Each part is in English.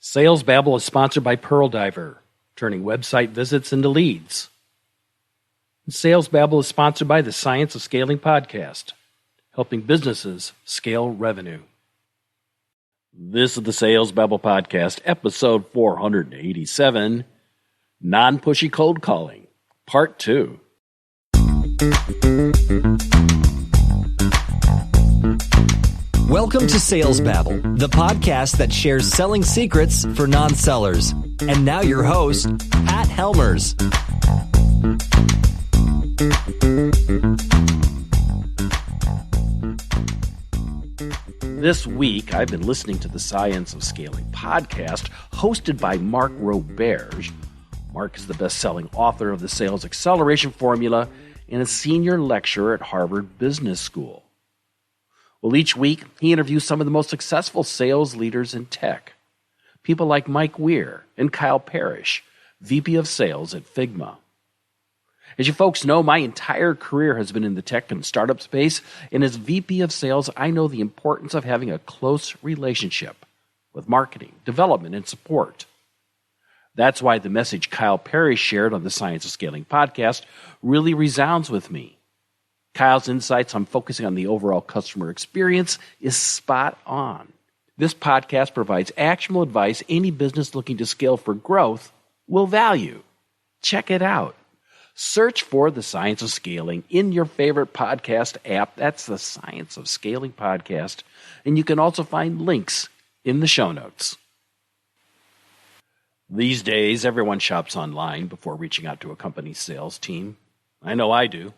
Sales Babble is sponsored by Pearl Diver, turning website visits into leads. Sales Babble is sponsored by the Science of Scaling podcast, helping businesses scale revenue. This is the Sales Babble podcast, episode 487, Non-Pushy Cold Calling, Part 2. Welcome to Sales Babble, the podcast that shares selling secrets for non-sellers. And now your host, Pat Helmers. This week, I've been listening to the Science of Scaling podcast, hosted by Mark Roberge. Mark is the best-selling author of the Sales Acceleration Formula and a senior lecturer at Harvard Business School. Well, each week, he interviews some of the most successful sales leaders in tech. People like Mike Weir and Kyle Parrish, VP of Sales at Figma. As you folks know, my entire career has been in the tech and startup space, and as VP of Sales, I know the importance of having a close relationship with marketing, development, and support. That's why the message Kyle Parrish shared on the Science of Scaling podcast really resounds with me. Kyle's insights on focusing on the overall customer experience is spot on. This podcast provides actionable advice any business looking to scale for growth will value. Check it out. Search for the Science of Scaling in your favorite podcast app. That's the Science of Scaling podcast. And you can also find links in the show notes. These days, everyone shops online before reaching out to a company's sales team. I know I do.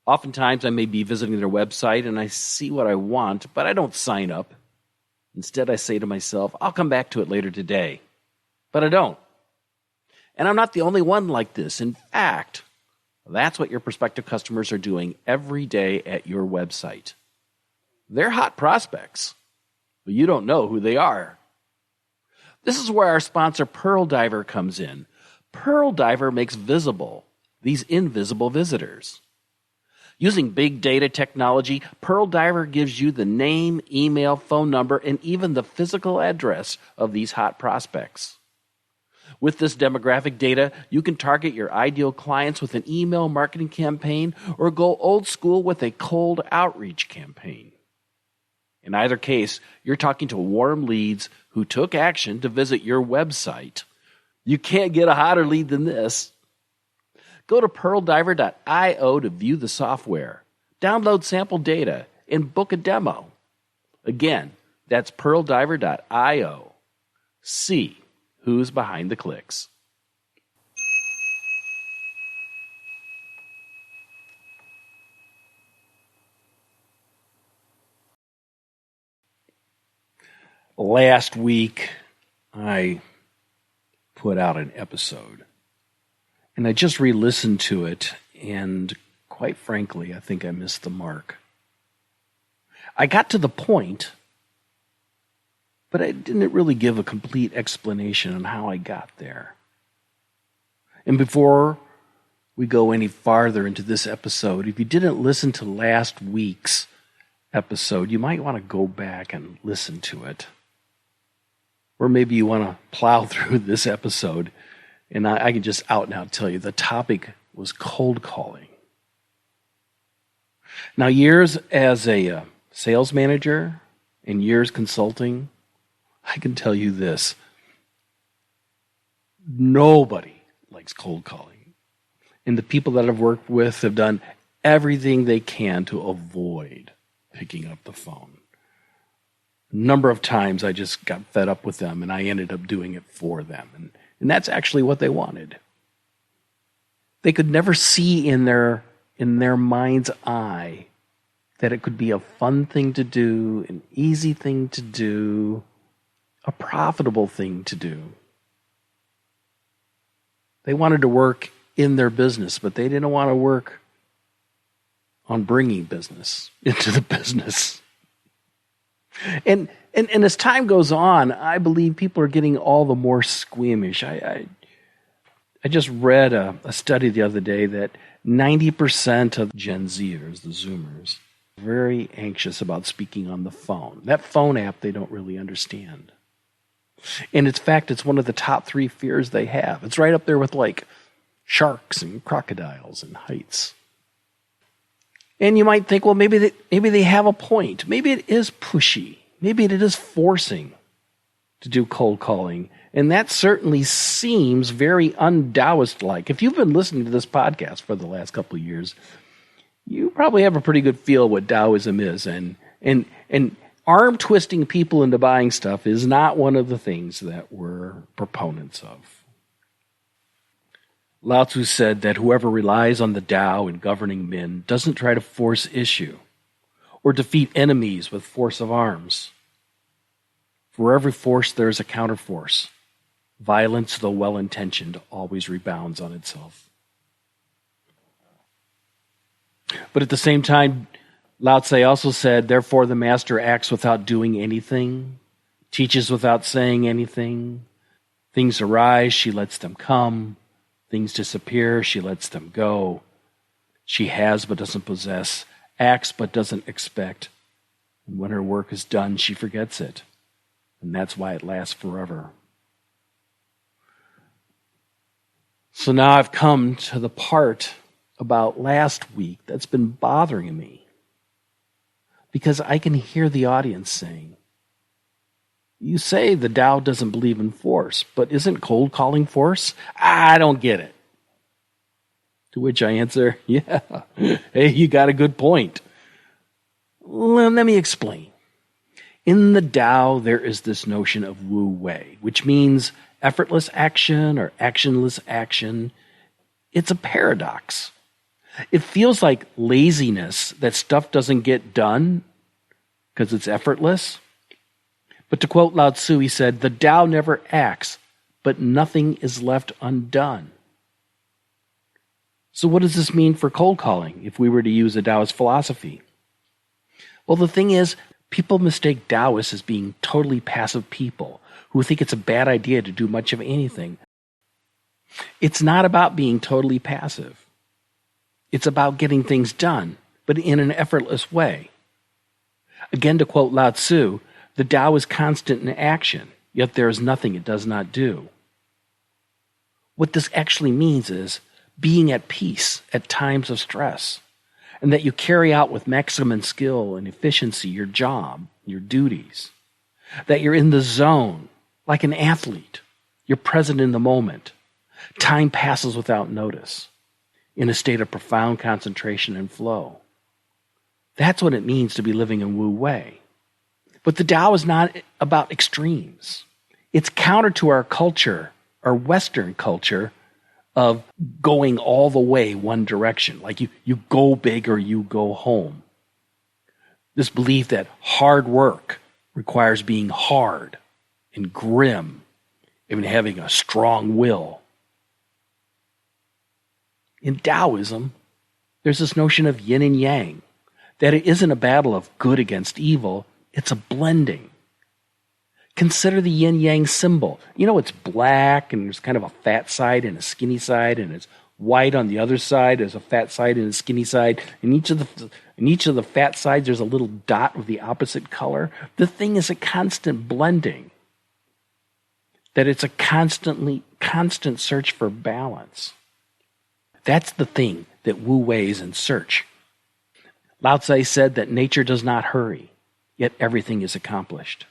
Oftentimes, I may be visiting their website and I see what I want, but I don't sign up. Instead, I say to myself, I'll come back to it later today. But I don't. And I'm not the only one like this. In fact, that's what your prospective customers are doing every day at your website. They're hot prospects, but you don't know who they are. This is where our sponsor, Pearl Diver, comes in. Pearl Diver makes visible these invisible visitors. Using big data technology, Pearl Diver gives you the name, email, phone number, and even the physical address of these hot prospects. With this demographic data, you can target your ideal clients with an email marketing campaign or go old school with a cold outreach campaign. In either case, you're talking to warm leads who took action to visit your website. You can't get a hotter lead than this. Go to pearldiver.io to view the software, download sample data, and book a demo. Again, that's pearldiver.io. See who's behind the clicks. Last week, I put out an episode. And I just re-listened to it, and quite frankly, I think I missed the mark. I got to the point, but I didn't really give a complete explanation on how I got there. And before we go any farther into this episode, if you didn't listen to last week's episode, you might want to go back and listen to it. Or maybe you want to plow through this episode. And I can just out and out tell you the topic was cold calling. Now, years as a sales manager and years consulting, I can tell you this. Nobody likes cold calling. And the people that I've worked with have done everything they can to avoid picking up the phone. A number of times I just got fed up with them and I ended up doing it for them. And that's actually what they wanted. They could never see in their mind's eye that it could be a fun thing to do, an easy thing to do, a profitable thing to do. They wanted to work in their business, but they didn't want to work on bringing business into the business. And as time goes on, I believe people are getting all the more squeamish. I just read a study the other day that 90% of Gen Zers, the Zoomers, are very anxious about speaking on the phone. That phone app they don't really understand. And in fact, it's one of the top 3 fears they have. It's right up there with like sharks and crocodiles and heights. And you might think, well, maybe they have a point. Maybe it is pushy. Maybe it is forcing to do cold calling. And that certainly seems very unTaoist-like. If you've been listening to this podcast for the last couple of years, you probably have a pretty good feel what Taoism is. And arm twisting people into buying stuff is not one of the things that we're proponents of. Lao Tzu said that whoever relies on the Tao in governing men doesn't try to force issue or defeat enemies with force of arms. For every force there is a counterforce. Violence, though well-intentioned, always rebounds on itself. But at the same time, Lao Tzu also said, therefore the master acts without doing anything, teaches without saying anything. Things arise, she lets them come. Things disappear, she lets them go. She has but doesn't possess, acts but doesn't expect. And when her work is done, she forgets it. And that's why it lasts forever. So now I've come to the part about last week that's been bothering me. Because I can hear the audience saying, you say the Tao doesn't believe in force, but isn't cold calling force? I don't get it. To which I answer, yeah, hey, you got a good point. Well, let me explain. In the Tao, there is this notion of wu-wei, which means effortless action or actionless action. It's a paradox. It feels like laziness that stuff doesn't get done because it's effortless. But to quote Lao Tzu, he said, the Tao never acts, but nothing is left undone. So what does this mean for cold calling if we were to use a Taoist philosophy? Well, the thing is, people mistake Taoists as being totally passive people who think it's a bad idea to do much of anything. It's not about being totally passive. It's about getting things done, but in an effortless way. Again, to quote Lao Tzu, the Tao is constant in action, yet there is nothing it does not do. What this actually means is being at peace at times of stress, and that you carry out with maximum skill and efficiency your job, your duties, that you're in the zone, like an athlete. You're present in the moment. Time passes without notice, in a state of profound concentration and flow. That's what it means to be living in wu-wei. But the Tao is not about extremes. It's counter to our culture, our Western culture, of going all the way one direction. Like you go big or you go home. This belief that hard work requires being hard and grim, even having a strong will. In Taoism, there's this notion of yin and yang, that it isn't a battle of good against evil, it's a blending. Consider the yin-yang symbol. You know, it's black, and there's kind of a fat side and a skinny side, and it's white on the other side. There's a fat side and a skinny side. In each of the fat sides, there's a little dot of the opposite color. The thing is a constant blending. That it's a constant search for balance. That's the thing that wu-wei is in search. Lao Tzu said that nature does not hurry, yet everything is accomplished.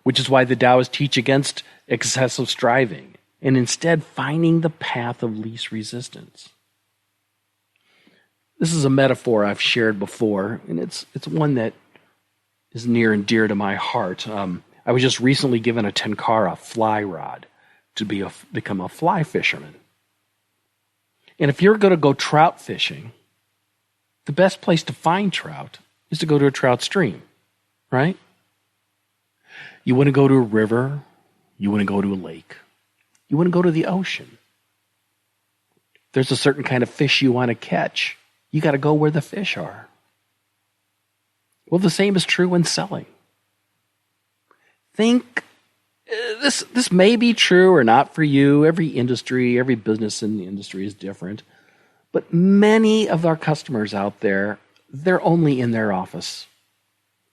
Which is why the Taoists teach against excessive striving and instead finding the path of least resistance. This is a metaphor I've shared before, and it's one that is near and dear to my heart. I was just recently given a tenkara fly rod to become a fly fisherman. And if you're going to go trout fishing, the best place to find trout is to go to a trout stream, right? You want to go to a river. You want to go to a lake. You want to go to the ocean. There's a certain kind of fish you want to catch. You got to go where the fish are. Well, the same is true when selling. Think, this may be true or not for you. Every industry, every business in the industry is different. But many of our customers out there, they're only in their office.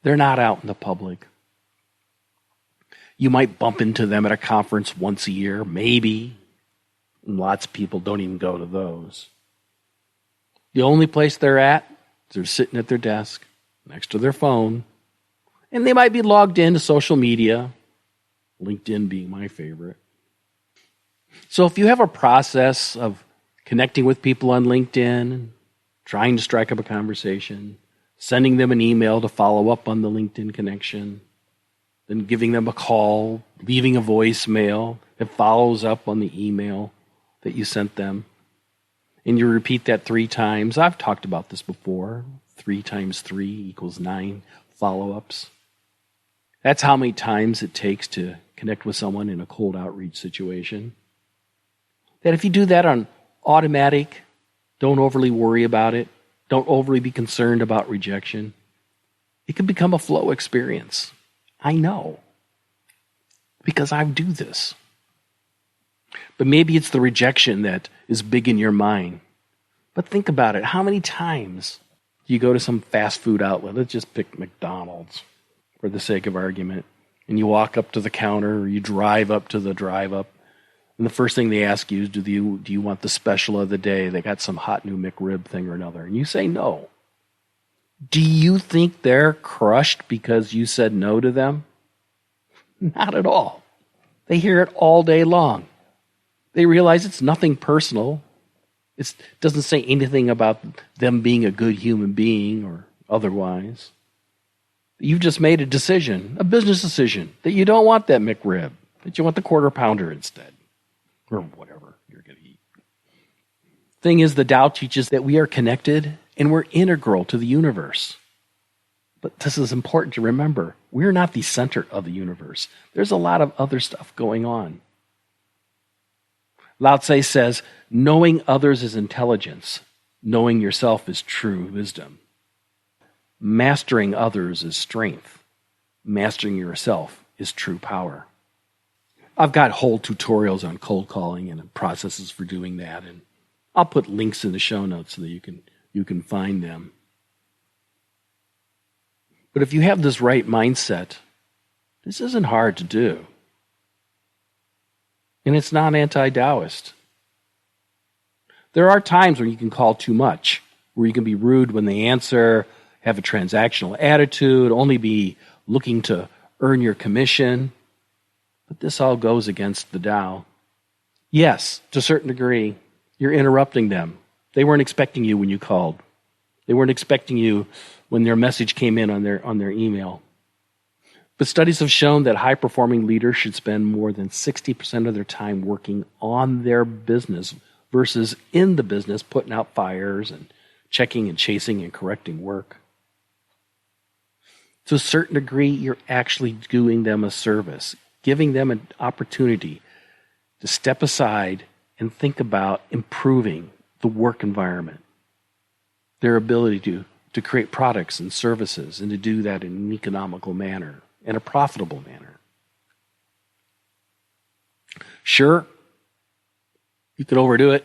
They're not out in the public. You might bump into them at a conference once a year, maybe. And lots of people don't even go to those. The only place they're at is they're sitting at their desk next to their phone, and they might be logged into social media, LinkedIn being my favorite. So if you have a process of connecting with people on LinkedIn, trying to strike up a conversation, sending them an email to follow up on the LinkedIn connection, then giving them a call, leaving a voicemail that follows up on the email that you sent them, and you repeat that 3 times. I've talked about this before. 3 times 3 equals 9 follow-ups. That's how many times it takes to connect with someone in a cold outreach situation. That if you do that on automatic, don't overly worry about it, don't overly be concerned about rejection, it can become a flow experience. I know, because I do this. But maybe it's the rejection that is big in your mind. But think about it. How many times do you go to some fast food outlet? Let's just pick McDonald's for the sake of argument. And you walk up to the counter, or you drive up to the drive-up, and the first thing they ask you is, do you want the special of the day? They got some hot new McRib thing or another. And you say no. Do you think they're crushed because you said no to them? Not at all. They hear it all day long. They realize it's nothing personal. It doesn't say anything about them being a good human being or otherwise. You've just made a decision, a business decision, that you don't want that McRib, that you want the quarter pounder instead, or whatever you're going to eat. Thing is, the Tao teaches that we are connected and we're integral to the universe. But this is important to remember. We're not the center of the universe. There's a lot of other stuff going on. Lao Tse says, knowing others is intelligence. Knowing yourself is true wisdom. Mastering others is strength. Mastering yourself is true power. I've got whole tutorials on cold calling and processes for doing that, and I'll put links in the show notes so that you can find them. But if you have this right mindset, this isn't hard to do. And it's not anti-Taoist. There are times when you can call too much, where you can be rude when they answer, have a transactional attitude, only be looking to earn your commission. But this all goes against the Tao. Yes, to a certain degree, you're interrupting them. They weren't expecting you when you called. They weren't expecting you when their message came in on their email. But studies have shown that high-performing leaders should spend more than 60% of their time working on their business versus in the business putting out fires and checking and chasing and correcting work. To a certain degree, you're actually doing them a service, giving them an opportunity to step aside and think about improving the work environment, their ability to create products and services, and to do that in an economical manner and a profitable manner. Sure, you could overdo it.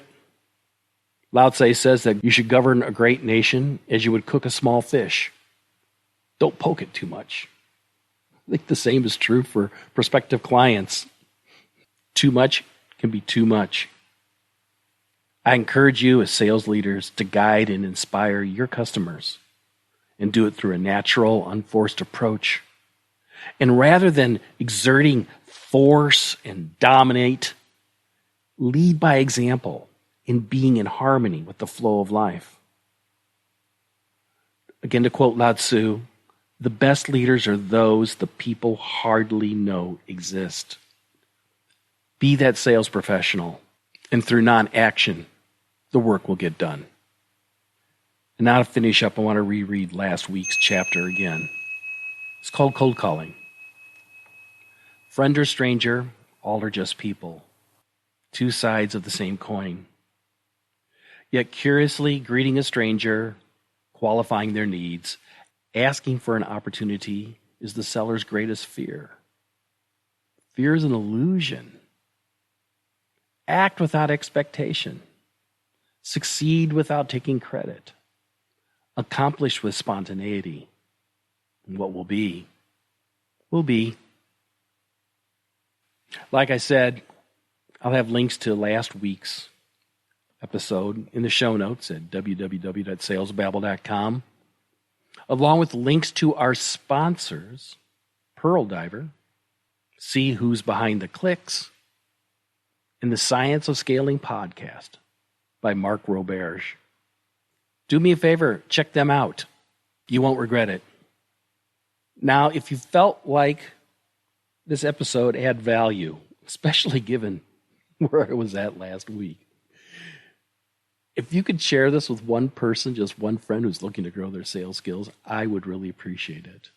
Lao Tse says that you should govern a great nation as you would cook a small fish. Don't poke it too much. I think the same is true for prospective clients. Too much can be too much. I encourage you as sales leaders to guide and inspire your customers and do it through a natural, unforced approach. And rather than exerting force and dominate, lead by example in being in harmony with the flow of life. Again, to quote Lao Tzu, the best leaders are those the people hardly know exist. Be that sales professional, and through non-action, the work will get done. And now to finish up, I want to reread last week's chapter again. It's called Cold Calling. Friend or stranger, all are just people. Two sides of the same coin. Yet curiously greeting a stranger, qualifying their needs, asking for an opportunity is the seller's greatest fear. Fear is an illusion. Act without expectation. Succeed without taking credit. Accomplish with spontaneity. And what will be, will be. Like I said, I'll have links to last week's episode in the show notes at www.salesbabble.com, along with links to our sponsors, Pearl Diver, See Who's Behind the Clicks, and the Science of Scaling podcast by Mark Roberge. Do me a favor, check them out. You won't regret it. Now, if you felt like this episode had value, especially given where I was at last week, if you could share this with one person, just one friend who's looking to grow their sales skills, I would really appreciate it.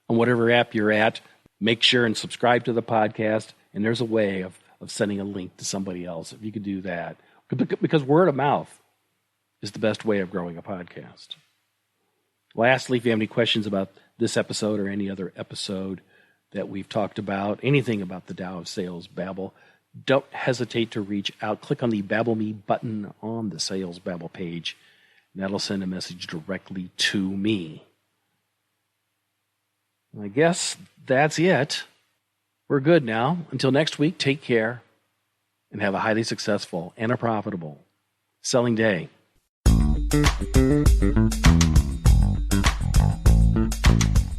On whatever app you're at, make sure and subscribe to the podcast, and there's a way of sending a link to somebody else if you could do that. Because word of mouth is the best way of growing a podcast. Lastly, if you have any questions about this episode or any other episode that we've talked about, anything about the Tao of Sales Babble, don't hesitate to reach out. Click on the Babble Me button on the Sales Babble page, and that'll send a message directly to me. I guess that's it. We're good now. Until next week, take care and have a highly successful and a profitable selling day.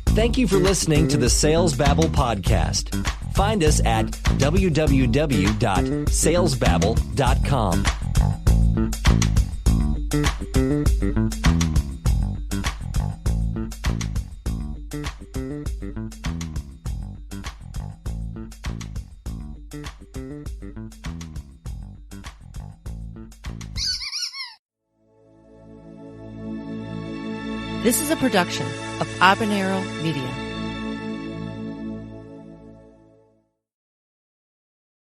Thank you for listening to the Sales Babble podcast. Find us at www.salesbabble.com. This is a production of Habanero Media.